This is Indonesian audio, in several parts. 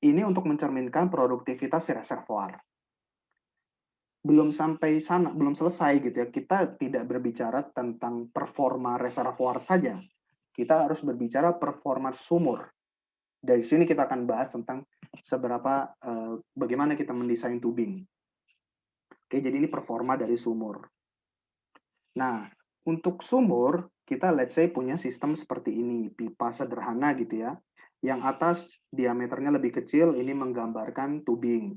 Ini untuk mencerminkan produktivitas si reservoir. Belum sampai sana, belum selesai gitu ya. Kita tidak berbicara tentang performa reservoir saja. Kita harus berbicara performa sumur. Dari sini kita akan bahas tentang seberapa bagaimana kita mendesain tubing. Oke, jadi ini performa dari sumur. Nah, untuk sumur, kita let's say punya sistem seperti ini, pipa sederhana gitu ya. Yang atas diameternya lebih kecil, ini menggambarkan tubing.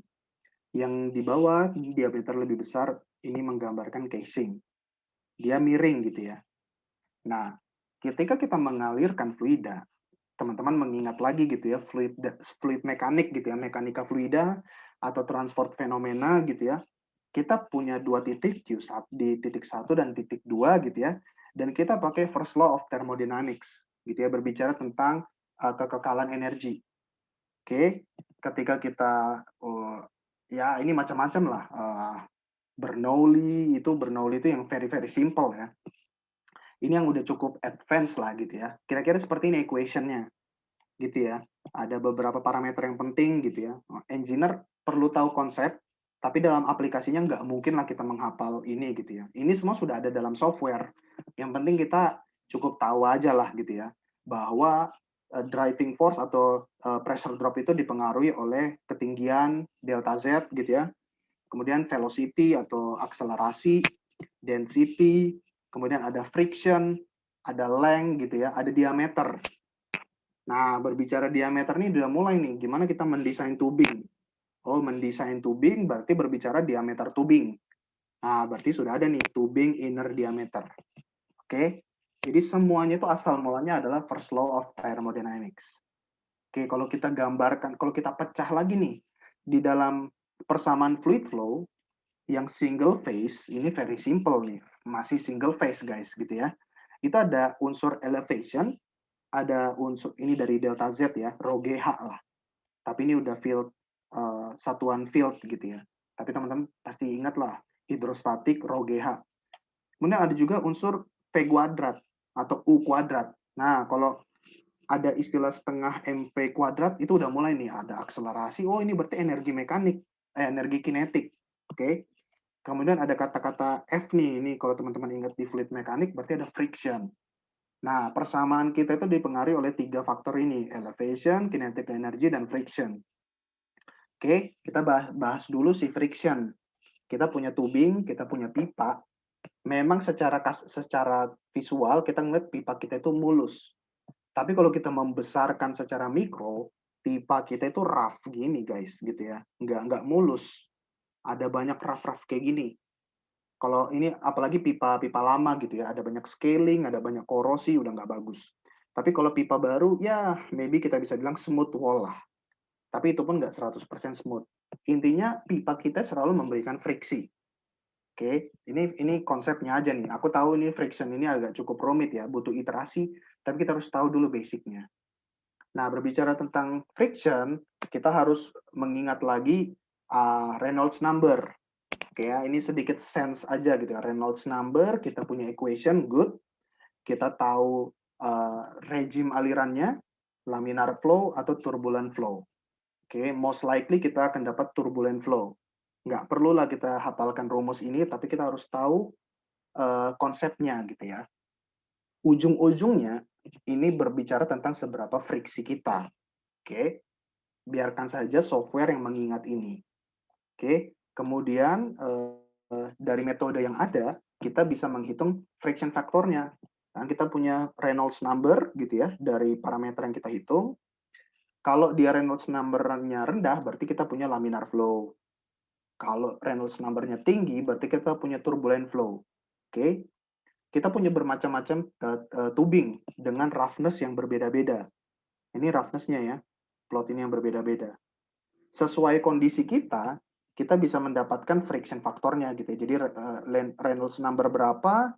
Yang di bawah diameter lebih besar, ini menggambarkan casing. Dia miring gitu ya. Nah, ketika kita mengalirkan fluida, teman-teman mengingat lagi gitu ya, fluid mekanik gitu ya, mekanika fluida atau transport fenomena gitu ya. Kita punya dua titik Q di titik 1 dan titik 2 gitu ya. Dan kita pakai first law of thermodynamics gitu ya, berbicara tentang kekekalan energi. Oke, ketika kita ya ini macam-macam lah. Bernoulli itu yang very very simple ya. Ini yang udah cukup advance lah gitu ya. Kira-kira seperti ini equation-nya gitu ya. Ada beberapa parameter yang penting gitu ya. Engineer perlu tahu konsep, tapi dalam aplikasinya nggak mungkin lah kita menghafal ini gitu ya. Ini semua sudah ada dalam software. Yang penting kita cukup tahu aja lah gitu ya, bahwa driving force atau pressure drop itu dipengaruhi oleh ketinggian delta Z gitu ya. Kemudian velocity atau akselerasi, density, kemudian ada friction, ada length gitu ya, ada diameter. Nah, berbicara diameter nih udah mulai nih, gimana kita mendesain tubing. Oh, mendesain tubing berarti berbicara diameter tubing. Nah, berarti sudah ada nih tubing inner diameter. Oke, jadi semuanya itu asal mulanya adalah first law of thermodynamics. Oke, kalau kita gambarkan, kalau kita pecah lagi nih, di dalam persamaan fluid flow, yang single phase, ini very simple nih, masih single phase guys gitu ya. Itu ada unsur elevation, ada unsur ini dari delta Z ya, rho GH lah. Tapi ini udah field satuan field gitu ya. Tapi teman-teman pasti ingat lah hidrostatik rho GH. Kemudian ada juga unsur V kuadrat atau U kuadrat. Nah, kalau ada istilah setengah mv kuadrat itu udah mulai nih ada akselerasi. Oh, ini berarti energi mekanik, energi kinetik. Oke. Kemudian ada kata-kata F nih. Ini kalau teman-teman ingat di fluid mekanik berarti ada friction. Nah, persamaan kita itu dipengaruhi oleh tiga faktor ini, elevation, kinetic energy, dan friction. Oke, kita bahas dulu si friction. Kita punya tubing, kita punya pipa. Memang secara visual kita ngeliat pipa kita itu mulus. Tapi kalau kita membesarkan secara mikro, pipa kita itu rough gini guys, gitu ya. Nggak mulus. Ada banyak rough kayak gini. Kalau ini apalagi pipa-pipa lama gitu ya, ada banyak scaling, ada banyak korosi, udah nggak bagus. Tapi kalau pipa baru, ya maybe kita bisa bilang smooth wall lah. Tapi itu pun nggak 100% smooth. Intinya pipa kita selalu memberikan friksi. Oke, ini konsepnya aja nih. Aku tahu ini friction ini agak cukup rumit ya, butuh iterasi, tapi kita harus tahu dulu basicnya. Nah, berbicara tentang friction, kita harus mengingat lagi Reynolds number. Oke ya, ini sedikit sense aja gitu ya. Reynolds number, kita punya equation, good. Kita tahu regime alirannya, laminar flow atau turbulent flow. Oke, most likely kita akan dapat turbulent flow. Nggak perlulah kita hafalkan rumus ini, tapi kita harus tahu konsepnya gitu ya. Ujung-ujungnya ini berbicara tentang seberapa friksi kita. Oke, biarkan saja software yang mengingat ini. Oke, kemudian dari metode yang ada, kita bisa menghitung friction faktornya. Nah, kita punya Reynolds number gitu ya, dari parameter yang kita hitung. Kalau dia Reynolds number-nya rendah, berarti kita punya laminar flow. Kalau Reynolds number-nya tinggi, berarti kita punya turbulent flow. Oke, kita punya bermacam-macam tubing dengan roughness yang berbeda-beda. Ini roughness-nya ya, plot ini yang berbeda-beda. Sesuai kondisi kita bisa mendapatkan friction faktornya gitu. Jadi Reynolds number berapa,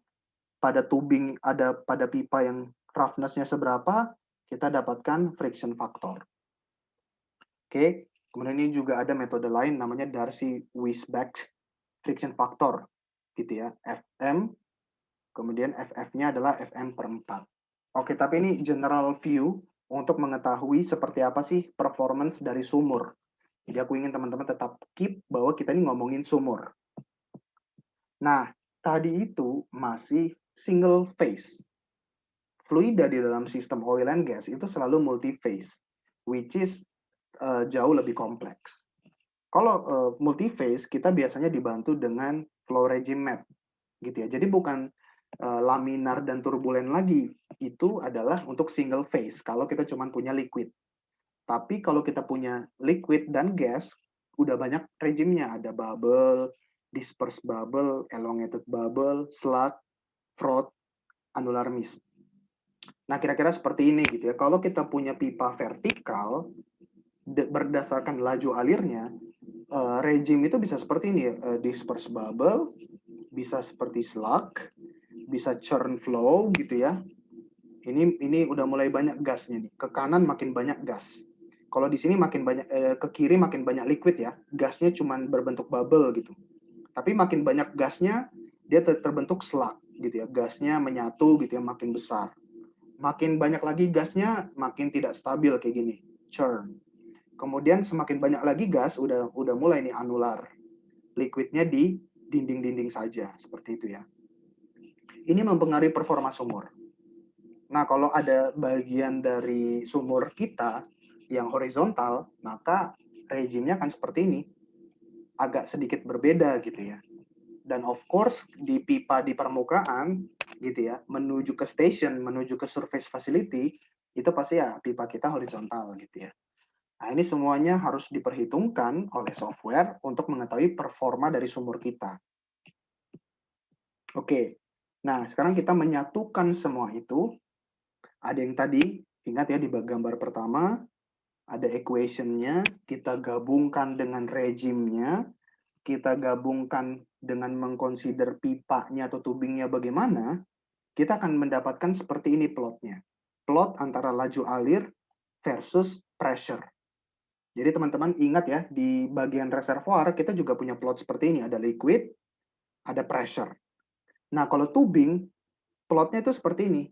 pada tubing ada pada pipa yang roughness-nya seberapa, kita dapatkan friction factor. Oke, kemudian ini juga ada metode lain namanya Darcy-Weisbach friction factor gitu ya, FM, kemudian FF-nya adalah FM per 4. Oke, tapi ini general view untuk mengetahui seperti apa sih performance dari sumur. Jadi aku ingin teman-teman tetap keep bahwa kita ini ngomongin sumur. Nah, tadi itu masih single phase. Fluida di dalam sistem oil and gas itu selalu multi phase, which is jauh lebih kompleks. Kalau multi phase kita biasanya dibantu dengan flow regime map, gitu ya. Jadi bukan laminar dan turbulen lagi, itu adalah untuk single phase. Kalau kita cuma punya liquid. Tapi kalau kita punya liquid dan gas, udah banyak regimenya. Ada bubble, dispersed bubble, elongated bubble, slug, froth, annular mist. Nah, kira-kira seperti ini gitu ya. Kalau kita punya pipa vertikal, berdasarkan laju alirnya, regime itu bisa seperti ini ya. Dispersed bubble, bisa seperti slug, bisa churn flow gitu ya. Ini udah mulai banyak gasnya nih. Ke kanan makin banyak gas. Kalau di sini makin banyak ke kiri makin banyak liquid ya. Gasnya cuma berbentuk bubble gitu. Tapi makin banyak gasnya dia terbentuk slug gitu ya. Gasnya menyatu gitu ya, makin besar. Makin banyak lagi gasnya makin tidak stabil kayak gini. Churn. Kemudian semakin banyak lagi gas udah mulai nih anular. Liquidnya di dinding-dinding saja seperti itu ya. Ini mempengaruhi performa sumur. Nah, kalau ada bagian dari sumur kita yang horizontal, maka regimenya akan seperti ini. Agak sedikit berbeda gitu ya. Dan of course, di pipa di permukaan gitu ya, menuju ke station, menuju ke surface facility, itu pasti ya pipa kita horizontal gitu ya. Nah, ini semuanya harus diperhitungkan oleh software untuk mengetahui performa dari sumur kita. Oke, nah sekarang kita menyatukan semua itu. Ada yang tadi, ingat ya di gambar pertama, ada equation-nya, kita gabungkan dengan regime-nya, kita gabungkan dengan mengconsider pipanya atau tubingnya bagaimana, kita akan mendapatkan seperti ini plotnya. Plot antara laju alir versus pressure. Jadi teman-teman ingat ya, di bagian reservoir kita juga punya plot seperti ini. Ada liquid, ada pressure. Nah, kalau tubing, plotnya itu seperti ini.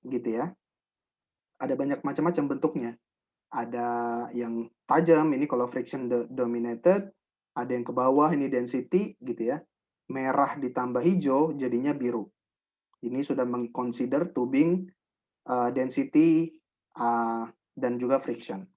Gitu ya. Ada banyak macam-macam bentuknya. Ada yang tajam, ini kalau friction dominated. Ada yang ke bawah, ini density, gitu ya. Merah ditambah hijau, jadinya biru. Ini sudah mengconsider tubing, density, dan juga friction.